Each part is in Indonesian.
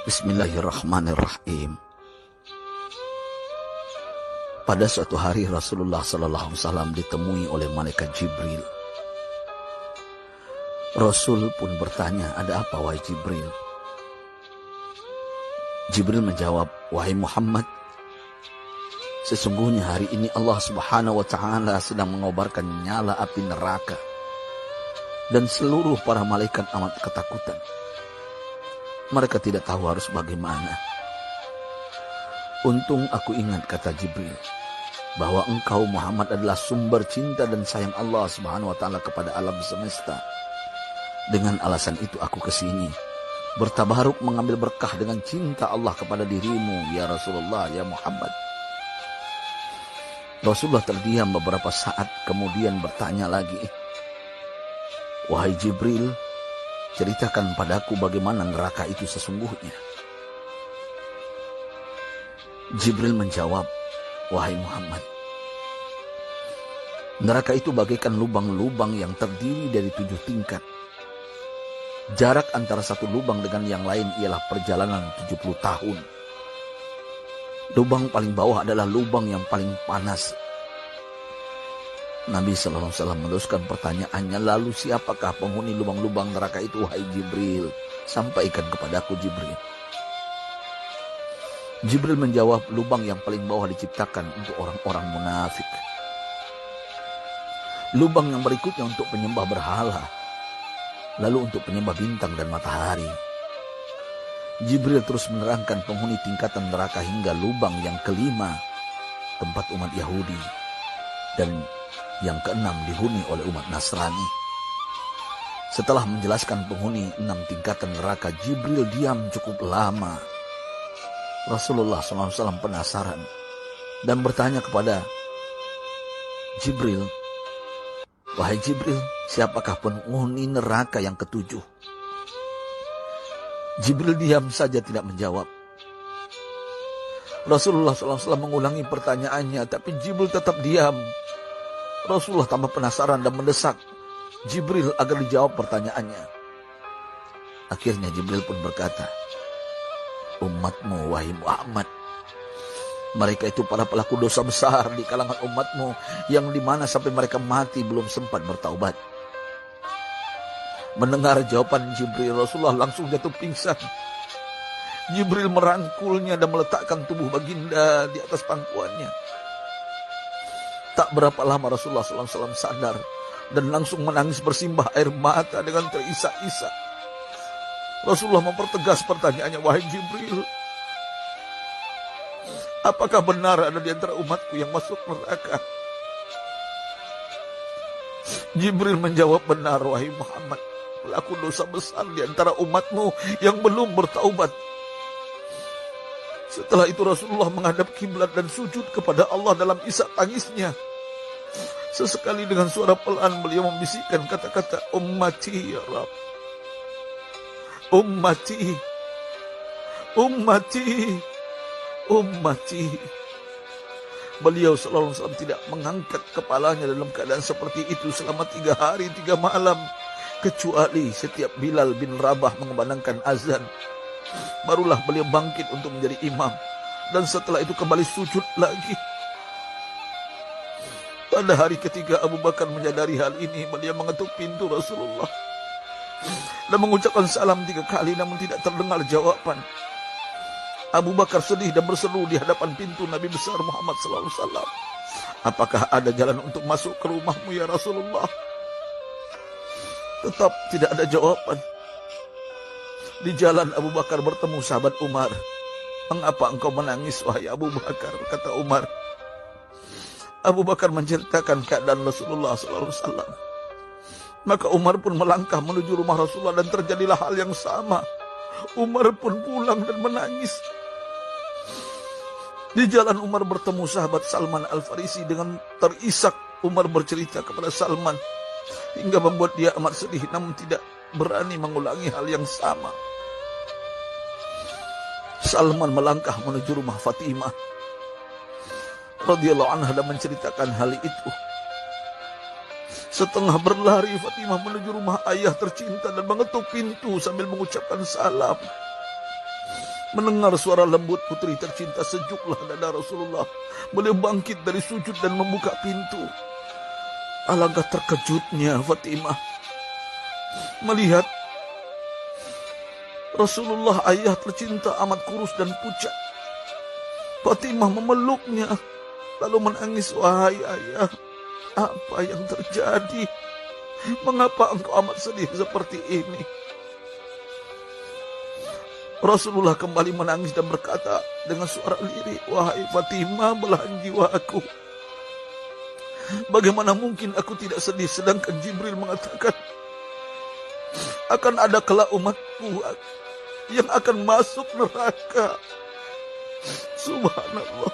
Bismillahirrahmanirrahim. Pada suatu hari Rasulullah SAW ditemui oleh malaikat Jibril. Rasul pun bertanya, "Ada apa wahai Jibril?" Jibril menjawab, "Wahai Muhammad, sesungguhnya hari ini Allah Subhanahu wa Ta'ala sedang mengobarkan nyala api neraka, dan seluruh para malaikat amat ketakutan. Mereka tidak tahu harus bagaimana. Untung aku ingat," kata Jibril, "bahwa engkau Muhammad adalah sumber cinta dan sayang Allah Subhanahu wa Ta'ala kepada alam semesta. Dengan alasan itu aku kesini, bertabaruk mengambil berkah dengan cinta Allah kepada dirimu, ya Rasulullah, ya Muhammad." Rasulullah terdiam beberapa saat, kemudian bertanya lagi, "Wahai Jibril, ceritakan padaku bagaimana neraka itu sesungguhnya." Jibril menjawab, "Wahai Muhammad, neraka itu bagaikan lubang-lubang yang terdiri dari 7 tingkat. Jarak antara satu lubang dengan yang lain ialah perjalanan 70 tahun. Lubang paling bawah adalah lubang yang paling panas." Nabi SAW meneruskan pertanyaannya, "Lalu siapakah penghuni lubang-lubang neraka itu, wahai Jibril? Sampaikan kepadaku, Jibril." Jibril menjawab, "Lubang yang paling bawah diciptakan untuk orang-orang munafik. Lubang yang berikutnya untuk penyembah berhala. Lalu untuk penyembah bintang dan matahari." Jibril terus menerangkan penghuni tingkatan neraka hingga lubang yang kelima, tempat umat Yahudi, dan yang keenam dihuni oleh umat Nasrani. Setelah menjelaskan penghuni 6 tingkatan neraka, Jibril diam cukup lama. Rasulullah SAW penasaran dan bertanya kepada Jibril, "Wahai Jibril, siapakah penghuni neraka yang ke-7?" Jibril diam saja tidak menjawab. Rasulullah SAW mengulangi pertanyaannya, tapi Jibril tetap diam. Rasulullah tambah penasaran dan mendesak Jibril agar dijawab pertanyaannya. Akhirnya Jibril pun berkata, "Umatmu, wahai Muhammad, mereka itu para pelaku dosa besar di kalangan umatmu, yang dimana sampai mereka mati belum sempat bertaubat." Mendengar jawaban Jibril, Rasulullah langsung jatuh pingsan. Jibril merangkulnya dan meletakkan tubuh baginda di atas pangkuannya. Tak berapa lama Rasulullah SAW sadar dan langsung menangis bersimbah air mata dengan terisak-isak. Rasulullah mempertegas pertanyaannya, "Wahai Jibril, apakah benar ada di antara umatku yang masuk neraka?" Jibril menjawab, "Benar, wahai Muhammad, pelaku dosa besar di antara umatmu yang belum bertaubat." Setelah itu Rasulullah menghadap kiblat dan sujud kepada Allah dalam isak tangisnya. Sesekali dengan suara pelan beliau membisikkan kata-kata, "Ummati ya Rabb, ummati, ummati, ummati." Beliau SAW tidak mengangkat kepalanya dalam keadaan seperti itu selama 3 hari 3 malam. Kecuali setiap Bilal bin Rabah mengumandangkan azan, barulah beliau bangkit untuk menjadi imam. Dan setelah itu kembali sujud lagi. Pada hari ketiga Abu Bakar menyadari hal ini, beliau mengetuk pintu Rasulullah dan mengucapkan salam 3 kali namun tidak terdengar jawaban. Abu Bakar sedih dan berseru di hadapan pintu Nabi besar Muhammad SAW, "Apakah ada jalan untuk masuk ke rumahmu ya Rasulullah?" Tetap tidak ada jawaban. Di jalan Abu Bakar bertemu sahabat Umar. "Mengapa engkau menangis, wahai Abu Bakar?" kata Umar. Abu Bakar menceritakan keadaan Rasulullah SAW. Maka Umar pun melangkah menuju rumah Rasulullah dan terjadilah hal yang sama. Umar pun pulang dan menangis. Di jalan Umar bertemu sahabat Salman Al-Farisi. Dengan terisak Umar bercerita kepada Salman hingga membuat dia amat sedih, namun tidak berani mengulangi hal yang sama. Salman melangkah menuju rumah Fatimah radhiyallahu anha dan menceritakan hal itu. Setengah berlari Fatimah menuju rumah ayah tercinta dan mengetuk pintu sambil mengucapkan salam. Mendengar suara lembut putri tercinta, sejuklah dada Rasulullah. Beliau bangkit dari sujud dan membuka pintu. Alangkah terkejutnya Fatimah melihat Rasulullah, ayah tercinta, amat kurus dan pucat. Fatimah memeluknya lalu menangis. Wahai ayah, apa yang terjadi? Mengapa engkau amat sedih seperti ini? Rasulullah kembali menangis dan berkata dengan suara lirih, wahai Fatimah, belahan jiwaku, bagaimana mungkin aku tidak sedih sedangkan Jibril mengatakan akan ada kelak umatku yang akan masuk neraka. Subhanallah,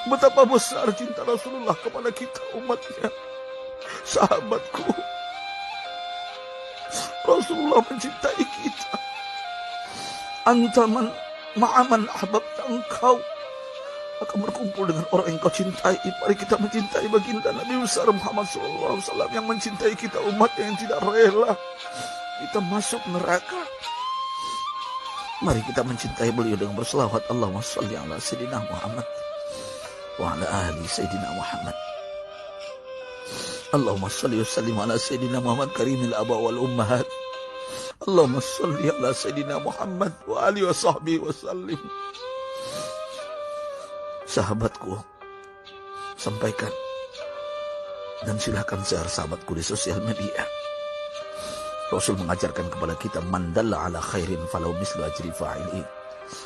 betapa besar cinta Rasulullah kepada kita umatnya. Sahabatku, Rasulullah mencintai kita. Antaman ma'aman ahbabta, engkau akan berkumpul dengan orang yang kau cintai. Mari kita mencintai baginda Nabi besar Muhammad SAW yang mencintai kita, umat yang tidak rela kita masuk neraka. Mari kita mencintai beliau dengan berselawat, Allahumma shalli ala Sayyidina Muhammad wa ala ahli Sayyidina Muhammad. Allahumma shalli wa sallim ala Sayyidina Muhammad karimil aba wal ummahat. Allahumma shalli ala Sayyidina Muhammad wa alihi wa sahbihi wa sallim. Sahabatku, sampaikan dan silakan share sahabatku di sosial media. Rasul mengajarkan kepada kita, man dalla ala khairin falau mislu ajri fa'ili.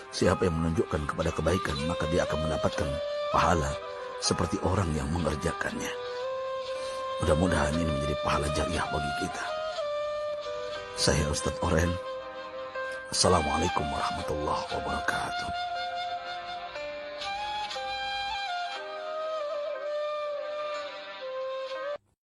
Siapa yang menunjukkan kepada kebaikan, maka dia akan mendapatkan pahala seperti orang yang mengerjakannya. Mudah-mudahan ini menjadi pahala jariah bagi kita. Saya Ustadz Oren. Assalamualaikum warahmatullahi